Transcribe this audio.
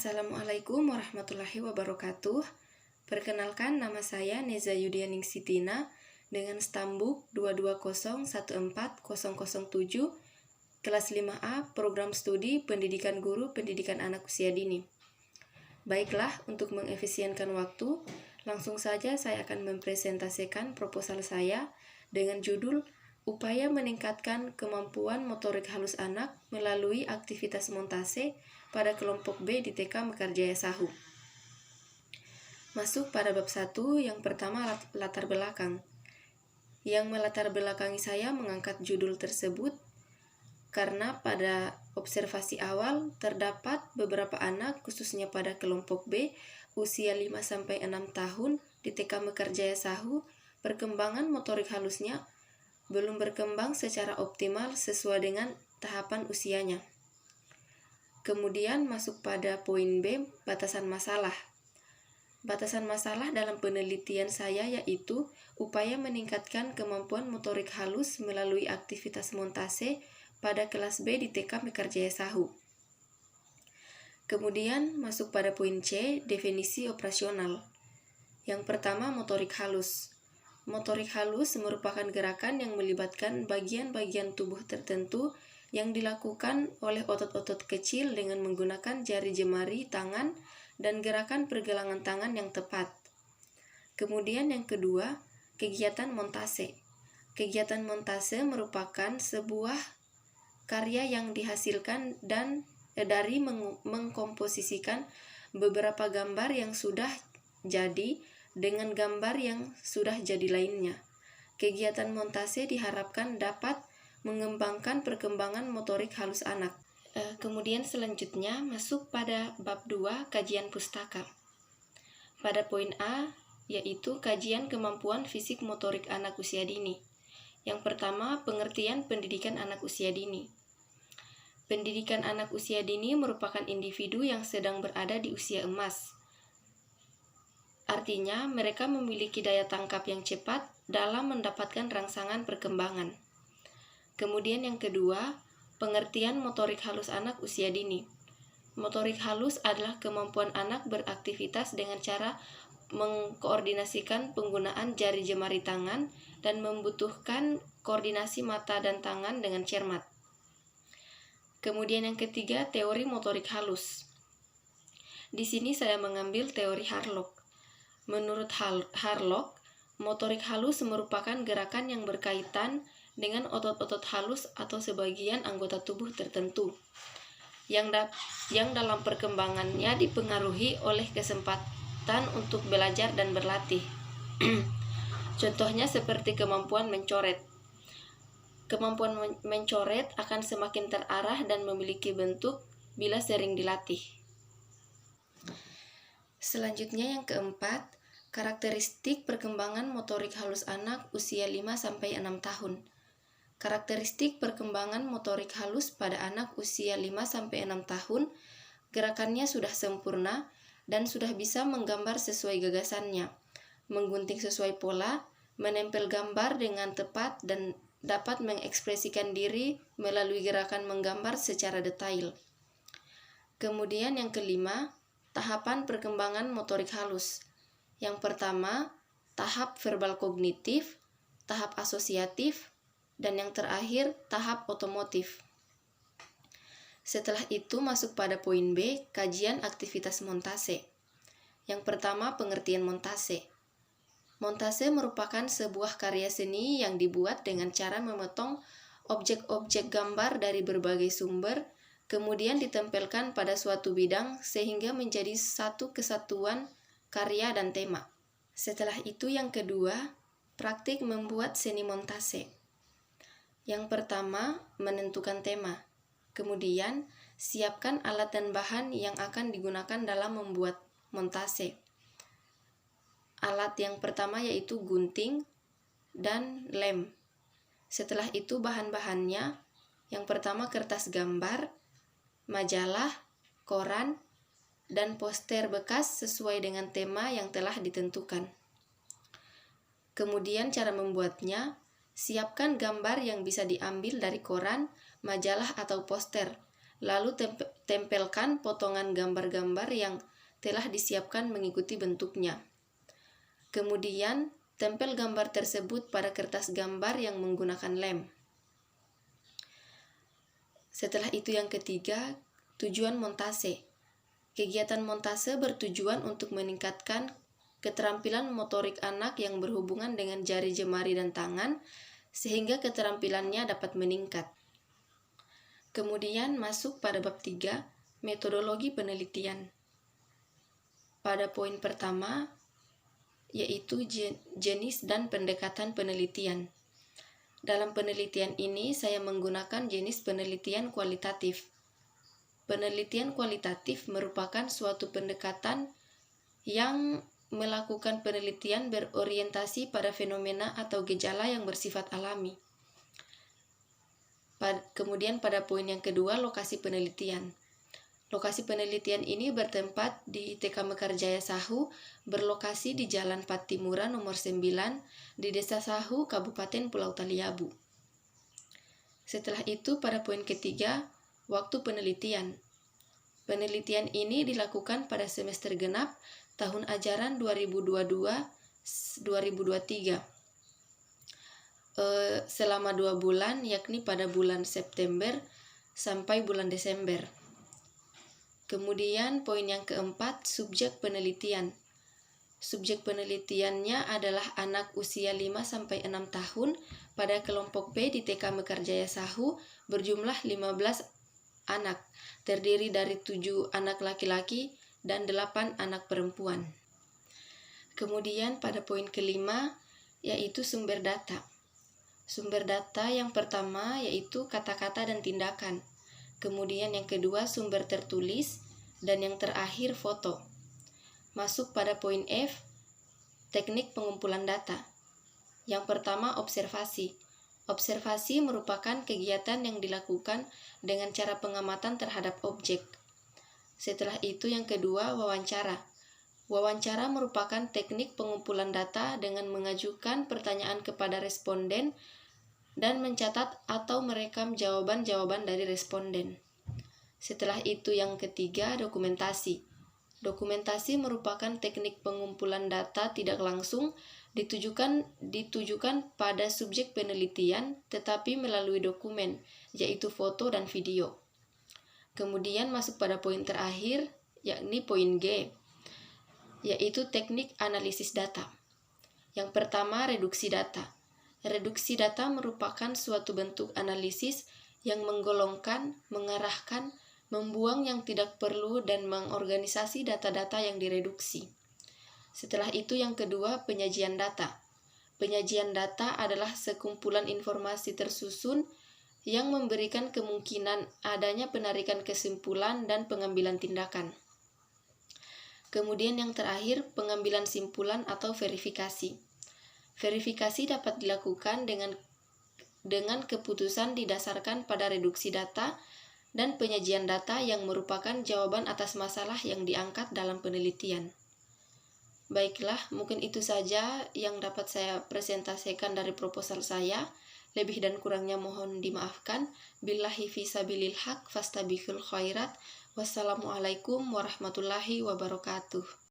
Assalamualaikum warahmatullahi wabarakatuh. Perkenalkan, nama saya Neza Yudianingsitina dengan stambuk 220140007, kelas 5A, program studi Pendidikan Guru Pendidikan Anak Usia Dini. Baiklah, untuk mengefisienkan waktu, langsung saja saya akan mempresentasikan proposal saya dengan judul Upaya Meningkatkan Kemampuan Motorik Halus Anak melalui Aktivitas Montase pada kelompok B di TK Mekarjaya Sahu. Masuk pada bab 1, yang pertama latar belakang. Yang melatar belakangi saya mengangkat judul tersebut karena pada observasi awal terdapat beberapa anak khususnya pada kelompok B usia 5-6 tahun di TK Mekarjaya Sahu, perkembangan motorik halusnya belum berkembang secara optimal sesuai dengan tahapan usianya. Kemudian masuk pada poin B, batasan masalah. Batasan masalah dalam penelitian saya yaitu upaya meningkatkan kemampuan motorik halus melalui aktivitas montase pada kelas B di TK Mekarjaya Sahu. Kemudian masuk pada poin C, definisi operasional. Yang pertama, motorik halus. Motorik halus merupakan gerakan yang melibatkan bagian-bagian tubuh tertentu yang dilakukan oleh otot-otot kecil dengan menggunakan jari jemari tangan dan gerakan pergelangan tangan yang tepat. Kemudian yang kedua, kegiatan montase. Kegiatan montase merupakan sebuah karya yang dihasilkan dari mengkomposisikan beberapa gambar yang sudah jadi dengan gambar yang sudah jadi lainnya. Kegiatan montase diharapkan dapat mengembangkan perkembangan motorik halus anak. Kemudian selanjutnya masuk pada bab 2, kajian pustaka. Pada poin A, yaitu kajian kemampuan fisik motorik anak usia dini. Yang pertama, pengertian pendidikan anak usia dini. Pendidikan anak usia dini merupakan individu yang sedang berada di usia emas. Artinya, mereka memiliki daya tangkap yang cepat dalam mendapatkan rangsangan perkembangan. Kemudian yang kedua, pengertian motorik halus anak usia dini. Motorik halus adalah kemampuan anak beraktivitas dengan cara mengkoordinasikan penggunaan jari jemari tangan dan membutuhkan koordinasi mata dan tangan dengan cermat. Kemudian yang ketiga, teori motorik halus. Di sini saya mengambil teori Harlock. Menurut Harlock, motorik halus merupakan gerakan yang berkaitan dengan otot-otot halus atau sebagian anggota tubuh tertentu yang dalam perkembangannya dipengaruhi oleh kesempatan untuk belajar dan berlatih. Contohnya seperti kemampuan mencoret. Kemampuan mencoret akan semakin terarah dan memiliki bentuk bila sering dilatih. Selanjutnya yang keempat, karakteristik perkembangan motorik halus anak usia 5-6 tahun. Karakteristik perkembangan motorik halus pada anak usia 5-6 tahun, gerakannya sudah sempurna dan sudah bisa menggambar sesuai gagasannya, menggunting sesuai pola, menempel gambar dengan tepat dan dapat mengekspresikan diri melalui gerakan menggambar secara detail. Kemudian yang kelima, tahapan perkembangan motorik halus. Yang pertama, tahap verbal kognitif, tahap asosiatif, dan yang terakhir, tahap otomotif. Setelah itu masuk pada poin B, kajian aktivitas montase. Yang pertama, pengertian montase. Montase merupakan sebuah karya seni yang dibuat dengan cara memotong objek-objek gambar dari berbagai sumber, kemudian ditempelkan pada suatu bidang sehingga menjadi satu kesatuan karya dan tema. Setelah itu yang kedua, praktik membuat seni montase. Yang pertama, menentukan tema. Kemudian, siapkan alat dan bahan yang akan digunakan dalam membuat montase. Alat yang pertama yaitu gunting dan lem. Setelah itu bahan-bahannya, yang pertama kertas gambar, majalah, koran, dan poster bekas sesuai dengan tema yang telah ditentukan. Kemudian cara membuatnya, siapkan gambar yang bisa diambil dari koran, majalah, atau poster. Lalu tempelkan potongan gambar-gambar yang telah disiapkan mengikuti bentuknya. Kemudian, tempel gambar tersebut pada kertas gambar yang menggunakan lem. Setelah itu yang ketiga, tujuan montase. Kegiatan montase bertujuan untuk meningkatkan keterampilan motorik anak yang berhubungan dengan jari jemari dan tangan, sehingga keterampilannya dapat meningkat. Kemudian masuk pada bab 3, metodologi penelitian. Pada poin pertama, yaitu jenis dan pendekatan penelitian. Dalam penelitian ini, saya menggunakan jenis penelitian kualitatif. Penelitian kualitatif merupakan suatu pendekatan yang melakukan penelitian berorientasi pada fenomena atau gejala yang bersifat alami. Kemudian pada poin yang kedua, lokasi penelitian. Lokasi penelitian ini bertempat di TK Mekarjaya Sahu, berlokasi di Jalan Patimura nomor 9 di Desa Sahu, Kabupaten Pulau Taliabu. Setelah itu pada poin ketiga, waktu penelitian. Penelitian ini dilakukan pada semester genap tahun ajaran 2022-2023. Selama 2 bulan, yakni pada bulan September sampai bulan Desember. Kemudian poin yang keempat, subjek penelitian. Subjek penelitiannya adalah anak usia 5-6 tahun pada kelompok B di TK Mekarjaya Sahu berjumlah 15 anak, terdiri dari 7 anak laki-laki dan 8 anak perempuan. Kemudian pada poin kelima, yaitu sumber data. Sumber data yang pertama yaitu kata-kata dan tindakan. Kemudian yang kedua sumber tertulis, dan yang terakhir foto. Masuk pada poin F, teknik pengumpulan data. Yang pertama observasi. Observasi merupakan kegiatan yang dilakukan dengan cara pengamatan terhadap objek. Setelah itu yang kedua wawancara. Wawancara merupakan teknik pengumpulan data dengan mengajukan pertanyaan kepada responden dan mencatat atau merekam jawaban-jawaban dari responden. Setelah itu yang ketiga, dokumentasi. Dokumentasi merupakan teknik pengumpulan data tidak langsung ditujukan pada subjek penelitian tetapi melalui dokumen, yaitu foto dan video. Kemudian masuk pada poin terakhir, yakni poin G, yaitu teknik analisis data. Yang pertama, reduksi data. Reduksi data merupakan suatu bentuk analisis yang menggolongkan, mengarahkan, membuang yang tidak perlu dan mengorganisasi data-data yang direduksi. Setelah itu yang kedua, penyajian data. Penyajian data adalah sekumpulan informasi tersusun yang memberikan kemungkinan adanya penarikan kesimpulan dan pengambilan tindakan. Kemudian yang terakhir, pengambilan simpulan atau verifikasi. Verifikasi dapat dilakukan dengan keputusan didasarkan pada reduksi data dan penyajian data yang merupakan jawaban atas masalah yang diangkat dalam penelitian. Baiklah, mungkin itu saja yang dapat saya presentasikan dari proposal saya. Lebih dan kurangnya mohon dimaafkan. Billahi fisabilil haq fastabiqul khairat. Wassalamualaikum warahmatullahi wabarakatuh.